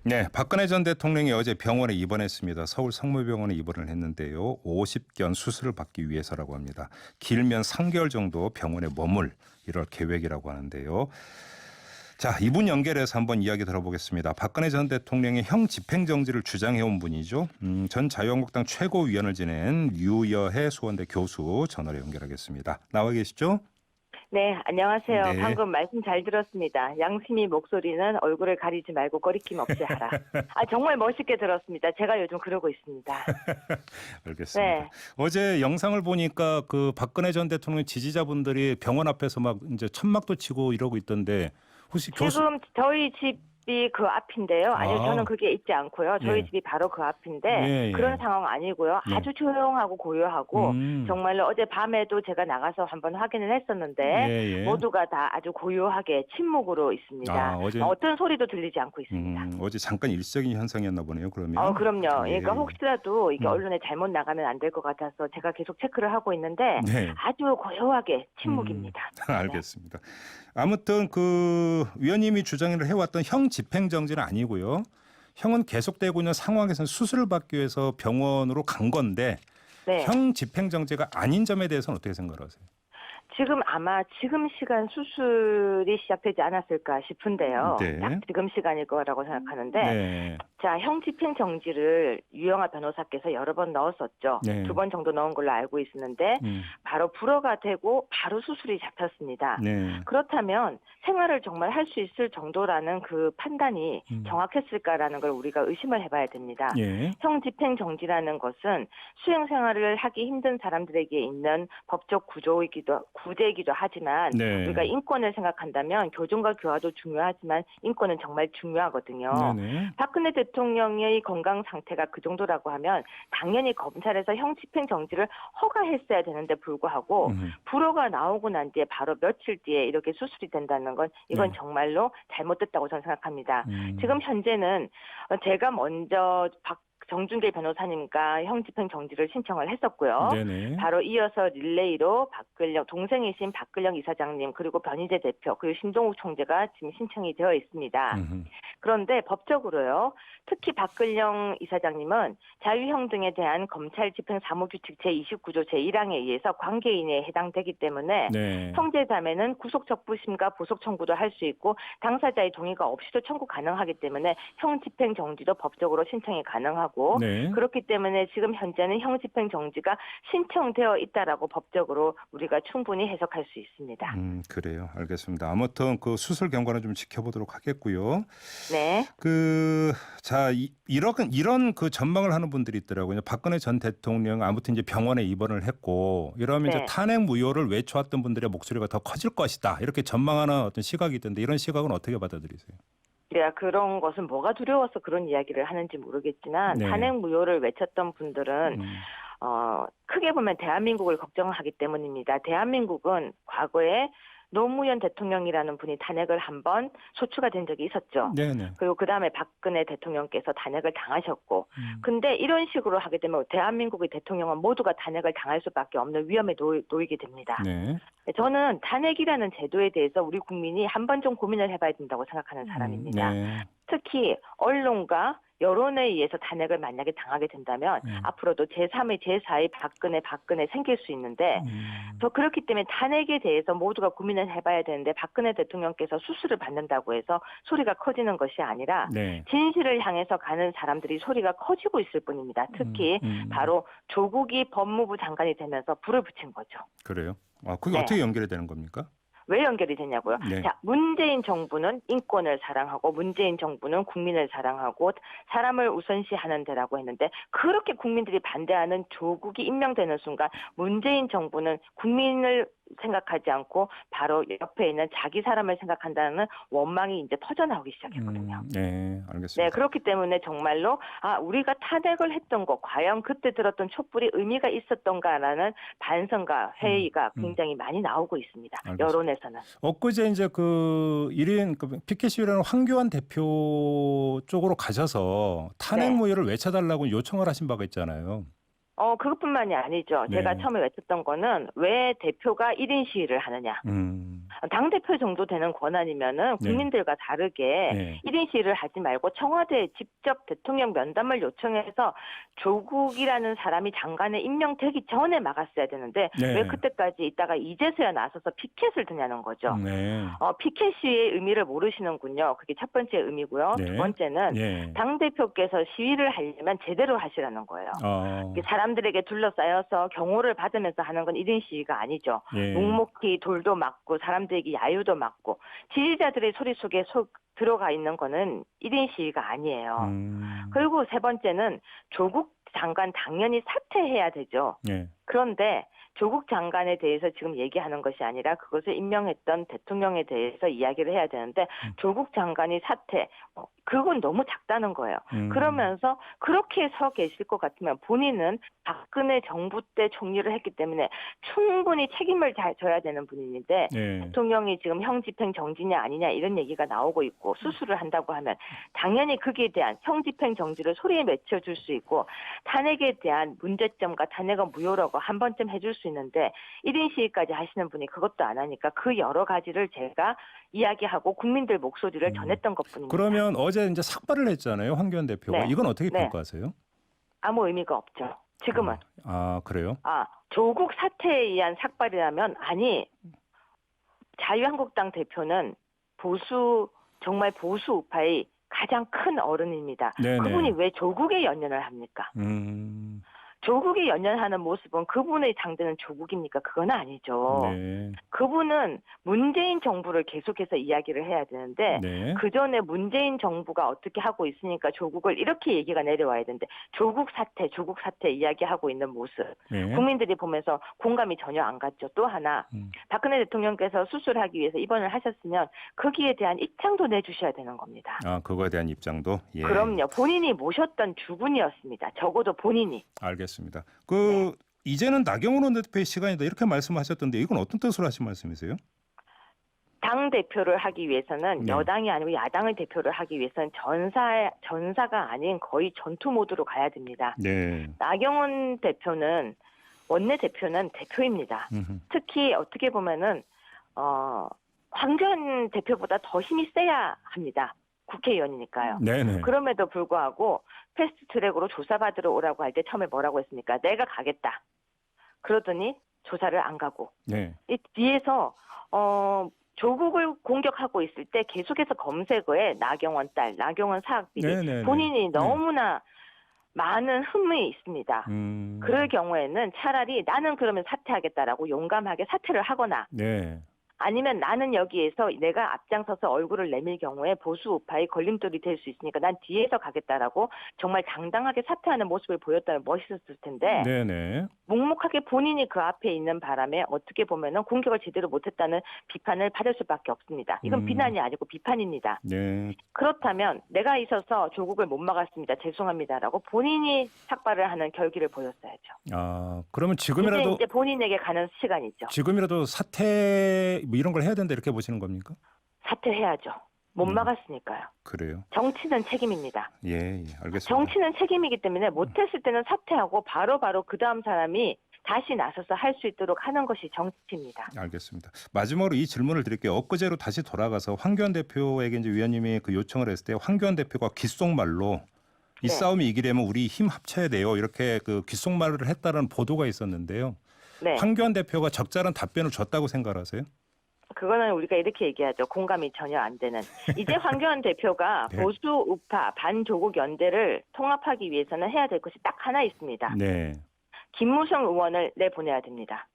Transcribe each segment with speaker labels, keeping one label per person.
Speaker 1: 네, 박근혜 전 대통령이 어제 병원에 입원했습니다. 서울 성모병원에 입원을 했는데요. 50견 수술을 받기 위해서라고 합니다. 길면 3개월 정도 병원에 머물 이럴 계획이라고 하는데요. 자, 이분 연결해서 한번 이야기 들어보겠습니다. 박근혜 전 대통령의 형 집행정지를 주장해온 분이죠. 전 자유한국당 최고위원을 지낸 유여해 수원대 교수 전화로 연결하겠습니다. 나와 계시죠?
Speaker 2: 네, 안녕하세요.
Speaker 1: 네.
Speaker 2: 방금 말씀 잘 들었습니다. 양심이 목소리는 얼굴을 가리지 말고 거리낌 없이 하라. 정말 멋있게 들었습니다. 제가 요즘 그러고 있습니다.
Speaker 1: 알겠습니다.
Speaker 2: 네.
Speaker 1: 어제 영상을 보니까 그 박근혜 전 대통령 지지자분들이 병원 앞에서 막 이제 천막도 치고 이러고 있던데 혹시 교수
Speaker 2: 지금 저희 집이 그 앞인데요. 아니요,
Speaker 1: 아.
Speaker 2: 저는 그게 있지 않고요. 저희
Speaker 1: 예.
Speaker 2: 집이 바로 그 앞인데
Speaker 1: 예, 예.
Speaker 2: 그런 상황 아니고요.
Speaker 1: 예.
Speaker 2: 아주 조용하고 고요하고
Speaker 1: 음.
Speaker 2: 정말로 어제 밤에도 제가 나가서 한번 확인을 했었는데
Speaker 1: 예, 예.
Speaker 2: 모두가 다 아주 고요하게 침묵으로 있습니다.
Speaker 1: 어제
Speaker 2: 어떤 소리도 들리지 않고 있습니다.
Speaker 1: 어제 잠깐 일시적인 현상이었나 보네요. 그러면.
Speaker 2: 그럼요.
Speaker 1: 예.
Speaker 2: 그러니까 혹시라도 이게
Speaker 1: 음.
Speaker 2: 언론에 잘못 나가면 안 될 것 같아서 제가 계속 체크를 하고 있는데
Speaker 1: 네.
Speaker 2: 아주 고요하게 침묵입니다.
Speaker 1: 알겠습니다. 아무튼 그 위원님이 주장을 해왔던 형 집행정지는 아니고요. 형은 계속되고 있는 상황에서는 수술을 받기 위해서 병원으로 간 건데
Speaker 2: 네.
Speaker 1: 형 집행정지가 아닌 점에 대해서는 어떻게 생각하세요?
Speaker 2: 지금 아마 지금 시간 수술이 시작되지 않았을까 싶은데요.
Speaker 1: 네.
Speaker 2: 딱 지금 시간일 거라고 생각하는데
Speaker 1: 네.
Speaker 2: 자, 형 집행 정지를 유영아 변호사께서 여러 번 넣었었죠.
Speaker 1: 네.
Speaker 2: 2번 정도 넣은 걸로 알고 있었는데 바로 불어가 되고 바로 수술이 잡혔습니다.
Speaker 1: 네.
Speaker 2: 그렇다면 생활을 정말 할 수 있을 정도라는 그 판단이 정확했을까라는 걸 우리가 의심을 해봐야 됩니다.
Speaker 1: 예.
Speaker 2: 형 집행 정지라는 것은 수행 생활을 하기 힘든 사람들에게 있는 법적 구제이기도 하지만
Speaker 1: 네.
Speaker 2: 우리가 인권을 생각한다면 교정과 교화도 중요하지만 인권은 정말 중요하거든요.
Speaker 1: 네네.
Speaker 2: 박근혜 대통령의 건강 상태가 그 정도라고 하면 당연히 검찰에서 형 집행 정지를 허가했어야 되는데 불구하고 불허가 나오고 난 뒤에 바로 며칠 뒤에 이렇게 수술이 된다는 건 이건
Speaker 1: 네.
Speaker 2: 정말로 잘못됐다고 저는 생각합니다. 지금 현재는 제가 먼저 정준길 변호사님과 형 집행 정지를 신청을 했었고요.
Speaker 1: 네네.
Speaker 2: 바로 이어서 릴레이로 동생이신 박근령 이사장님 그리고 변희재 대표 그리고 신동욱 총재가 지금 신청이 되어 있습니다. 그런데 법적으로요. 특히 박근령 이사장님은 자유형 등에 대한 검찰 집행 사무규칙 제29조 제1항에 의해서 관계인에 해당되기 때문에
Speaker 1: 네.
Speaker 2: 형제자매는 구속적부심과 보석 청구도 할 수 있고 당사자의 동의가 없이도 청구 가능하기 때문에 형 집행 정지도 법적으로 신청이 가능하고
Speaker 1: 네.
Speaker 2: 그렇기 때문에 지금 현재는 형 집행 정지가 신청되어 있다라고 법적으로 우리가 충분히 해석할 수 있습니다.
Speaker 1: 그래요. 알겠습니다. 아무튼 그 수술 경과는 좀 지켜보도록 하겠고요.
Speaker 2: 네.
Speaker 1: 이런 그 전망을 하는 분들이 있더라고요. 박근혜 전 대통령 아무튼 이제 병원에 입원을 했고 이러면 이제
Speaker 2: 네.
Speaker 1: 탄핵 무효를 외쳐왔던 분들의 목소리가 더 커질 것이다. 이렇게 전망하는 어떤 시각이 있던데 이런 시각은 어떻게 받아들이세요?
Speaker 2: 네, 그런 것은 뭐가 두려워서 그런 이야기를 하는지 모르겠지만
Speaker 1: 네.
Speaker 2: 탄핵 무효를 외쳤던 분들은 크게 보면 대한민국을 걱정하기 때문입니다. 대한민국은 과거에 노무현 대통령이라는 분이 탄핵을 한번 소추가 된 적이 있었죠.
Speaker 1: 네네.
Speaker 2: 그리고 그다음에 박근혜 대통령께서 탄핵을 당하셨고 근데 이런 식으로 하게 되면 대한민국의 대통령은 모두가 탄핵을 당할 수밖에 없는 위험에 놓이게 됩니다.
Speaker 1: 네.
Speaker 2: 저는 탄핵이라는 제도에 대해서 우리 국민이 한 번 좀 고민을 해봐야 된다고 생각하는 사람입니다.
Speaker 1: 네.
Speaker 2: 특히 언론과 여론에 의해서 탄핵을 만약에 당하게 된다면 앞으로도 제3의 제4의 박근혜 생길 수 있는데 더 그렇기 때문에 탄핵에 대해서 모두가 고민을 해봐야 되는데 박근혜 대통령께서 수술을 받는다고 해서 소리가 커지는 것이 아니라
Speaker 1: 네.
Speaker 2: 진실을 향해서 가는 사람들이 소리가 커지고 있을 뿐입니다. 특히 바로 조국이 법무부 장관이 되면서 불을 붙인 거죠.
Speaker 1: 그래요? 그게
Speaker 2: 네.
Speaker 1: 어떻게 연결이 되는 겁니까?
Speaker 2: 왜 연결이 되냐고요?
Speaker 1: 네.
Speaker 2: 자, 문재인 정부는 인권을 사랑하고 문재인 정부는 국민을 사랑하고 사람을 우선시하는 데라고 했는데 그렇게 국민들이 반대하는 조국이 임명되는 순간 문재인 정부는 국민을 생각하지 않고 바로 옆에 있는 자기 사람을 생각한다는 원망이 이제 퍼져나오기 시작했거든요.
Speaker 1: 네, 알겠습니다.
Speaker 2: 네, 그렇기 때문에 정말로 우리가 탄핵을 했던 거 과연 그때 들었던 촛불이 의미가 있었던가라는 반성과 회의가 굉장히 많이 나오고 있습니다.
Speaker 1: 알겠습니다.
Speaker 2: 여론에서는.
Speaker 1: 엊그제 이제 그 1인 피켓 시위라는 황교안 대표 쪽으로 가셔서 탄핵
Speaker 2: 네.
Speaker 1: 무효를 외쳐달라고 요청을 하신 바가 있잖아요.
Speaker 2: 그것뿐만이 아니죠.
Speaker 1: 네.
Speaker 2: 제가 처음에 외쳤던 거는 왜 대표가 1인 시위를 하느냐. 당대표 정도 되는 권한이면은
Speaker 1: 네.
Speaker 2: 국민들과 다르게
Speaker 1: 네.
Speaker 2: 1인 시위를 하지 말고 청와대에 직접 대통령 면담을 요청해서 조국이라는 사람이 장관에 임명되기 전에 막았어야 되는데
Speaker 1: 네.
Speaker 2: 왜 그때까지 있다가 이제서야 나서서 피켓을 드냐는 거죠.
Speaker 1: 네.
Speaker 2: 피켓 시위의 의미를 모르시는군요. 그게 첫 번째 의미고요.
Speaker 1: 네.
Speaker 2: 두 번째는
Speaker 1: 예.
Speaker 2: 당대표께서 시위를 하려면 제대로 하시라는 거예요. 사람들에게 둘러싸여서 경호를 받으면서 하는 건 1인 시위가 아니죠.
Speaker 1: 예.
Speaker 2: 묵묵히 돌도 맞고 사람들에게 야유도 맞고 지지자들의 소리 속에 들어가 있는 거는 1인 시위가 아니에요. 그리고 세 번째는 조국 장관 당연히 사퇴해야 되죠.
Speaker 1: 예.
Speaker 2: 그런데 조국 장관에 대해서 지금 얘기하는 것이 아니라 그것을 임명했던 대통령에 대해서 이야기를 해야 되는데 조국 장관이 사퇴, 그건 너무 작다는 거예요. 그러면서 그렇게 서 계실 것 같으면 본인은 박근혜 정부 때 총리를 했기 때문에 충분히 책임을 져야 되는 분인데
Speaker 1: 예.
Speaker 2: 대통령이 지금 형집행 정지냐 아니냐 이런 얘기가 나오고 있고 수술을 한다고 하면 당연히 거기에 대한 형집행 정지를 소리에 맺혀줄 수 있고 탄핵에 대한 문제점과 탄핵은 무효라고 한 번쯤 해줄 수 있는데 1인 시위까지 하시는 분이 그것도 안 하니까 그 여러 가지를 제가 이야기하고 국민들 목소리를 전했던 것뿐입니다.
Speaker 1: 그러면 어제 이제 삭발을 했잖아요, 황교안 대표가.
Speaker 2: 네.
Speaker 1: 이건 어떻게
Speaker 2: 네.
Speaker 1: 평가하세요?
Speaker 2: 아무 의미가 없죠. 지금은.
Speaker 1: 그래요?
Speaker 2: 조국 사태에 의한 삭발이라면 자유한국당 대표는 정말 보수 우파의 가장 큰 어른입니다.
Speaker 1: 네네.
Speaker 2: 그분이 왜 조국에 연연을 합니까? 조국에 연연하는 모습은 그분의 상대는 조국입니까? 그건 아니죠.
Speaker 1: 네.
Speaker 2: 그분은 문재인 정부를 계속해서 이야기를 해야 되는데
Speaker 1: 네.
Speaker 2: 그 전에 문재인 정부가 어떻게 하고 있으니까 조국을 이렇게 얘기가 내려와야 되는데 조국 사태 이야기하고 있는 모습.
Speaker 1: 네.
Speaker 2: 국민들이 보면서 공감이 전혀 안 갔죠. 또 하나 박근혜 대통령께서 수술하기 위해서 입원을 하셨으면 거기에 대한 입장도 내주셔야 되는 겁니다.
Speaker 1: 그거에 대한 입장도? 예.
Speaker 2: 그럼요. 본인이 모셨던 주군이었습니다. 적어도 본인이.
Speaker 1: 알겠습니다. 이제는 나경원 원내대표의 시간이다 이렇게 말씀하셨던데 이건 어떤 뜻으로 하신 말씀이세요?
Speaker 2: 당 대표를 하기 위해서는
Speaker 1: 네.
Speaker 2: 여당이 아니고 야당의 대표를 하기 위해서는 전사가 아닌 거의 전투 모드로 가야 됩니다.
Speaker 1: 네.
Speaker 2: 나경원 대표는 원내대표는 대표입니다. 특히 어떻게 보면은 황교안 대표보다 더 힘이 세야 합니다. 국회의원이니까요.
Speaker 1: 네네.
Speaker 2: 그럼에도 불구하고 패스트트랙으로 조사받으러 오라고 할 때 처음에 뭐라고 했습니까? 내가 가겠다. 그러더니 조사를 안 가고
Speaker 1: 네.
Speaker 2: 이 뒤에서 조국을 공격하고 있을 때 계속해서 검색어에 나경원 딸, 나경원 사학비리
Speaker 1: 네네네.
Speaker 2: 본인이 너무나 많은 흠이 있습니다. 그럴 경우에는 차라리 나는 그러면 사퇴하겠다라고 용감하게 사퇴를 하거나
Speaker 1: 네.
Speaker 2: 아니면 나는 여기에서 내가 앞장서서 얼굴을 내밀 경우에 보수 우파의 걸림돌이 될 수 있으니까 난 뒤에서 가겠다라고 정말 당당하게 사퇴하는 모습을 보였다면 멋있었을 텐데
Speaker 1: 네네.
Speaker 2: 묵묵하게 본인이 그 앞에 있는 바람에 어떻게 보면은 공격을 제대로 못했다는 비판을 받을 수밖에 없습니다. 이건 비난이 아니고 비판입니다.
Speaker 1: 네.
Speaker 2: 그렇다면 내가 있어서 조국을 못 막았습니다. 죄송합니다라고 본인이 삭발을 하는 결기를 보였어야죠.
Speaker 1: 그러면 지금이라도
Speaker 2: 이제 본인에게 가는 시간이죠.
Speaker 1: 지금이라도 사퇴 뭐 이런 걸 해야 된다 이렇게 보시는 겁니까?
Speaker 2: 사퇴해야죠. 못 막았으니까요.
Speaker 1: 그래요.
Speaker 2: 정치는 책임입니다.
Speaker 1: 예, 알겠습니다.
Speaker 2: 정치는 책임이기 때문에 못했을 때는 사퇴하고 바로 그 다음 사람이 다시 나서서 할 수 있도록 하는 것이 정치입니다.
Speaker 1: 알겠습니다. 마지막으로 이 질문을 드릴게요. 엊그제로 다시 돌아가서 황교안 대표에게 이제 위원님이 그 요청을 했을 때 황교안 대표가 귓속말로 이 싸움이 이기려면 우리 힘 합쳐야 돼요. 이렇게 그 귓속말을 했다는 보도가 있었는데요.
Speaker 2: 네.
Speaker 1: 황교안 대표가 적절한 답변을 줬다고 생각하세요?
Speaker 2: 그거는 우리가 이렇게 얘기하죠. 공감이 전혀 안 되는. 이제 황교안 대표가
Speaker 1: 네.
Speaker 2: 보수 우파 반조국 연대를 통합하기 위해서는 해야 될 것이 딱 하나 있습니다.
Speaker 1: 네.
Speaker 2: 김무성 의원을 내보내야 됩니다.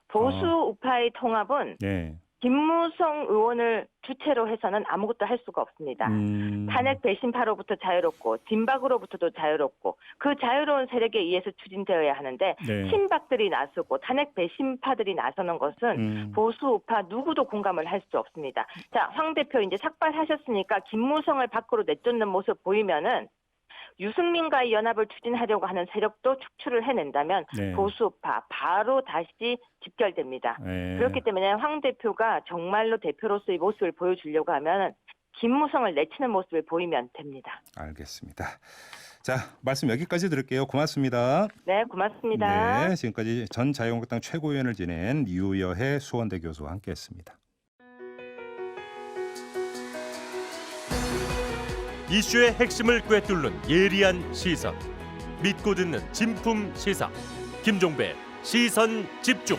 Speaker 2: 보수 우파의 통합은
Speaker 1: 네.
Speaker 2: 김무성 의원을 주체로 해서는 아무것도 할 수가 없습니다. 탄핵 배신파로부터 자유롭고 진박으로부터도 자유롭고 그 자유로운 세력에 의해서 추진되어야 하는데
Speaker 1: 네.
Speaker 2: 친박들이 나서고 탄핵 배신파들이 나서는 것은 보수 우파 누구도 공감을 할 수 없습니다. 자, 황 대표 이제 삭발하셨으니까 김무성을 밖으로 내쫓는 모습 보이면은 유승민과의 연합을 추진하려고 하는 세력도 축출을 해낸다면
Speaker 1: 네.
Speaker 2: 보수파 바로 다시 집결됩니다.
Speaker 1: 네.
Speaker 2: 그렇기 때문에 황 대표가 정말로 대표로서의 모습을 보여주려고 하면 김무성을 내치는 모습을 보이면 됩니다.
Speaker 1: 알겠습니다. 자, 말씀 여기까지 들을게요. 고맙습니다.
Speaker 2: 네, 고맙습니다.
Speaker 1: 네, 지금까지 전 자유한국당 최고위원을 지낸 유여해 수원대 교수와 함께했습니다.
Speaker 3: 이슈의 핵심을 꿰뚫는 예리한 시선, 믿고 듣는 진품 시사 김종배 시선 집중.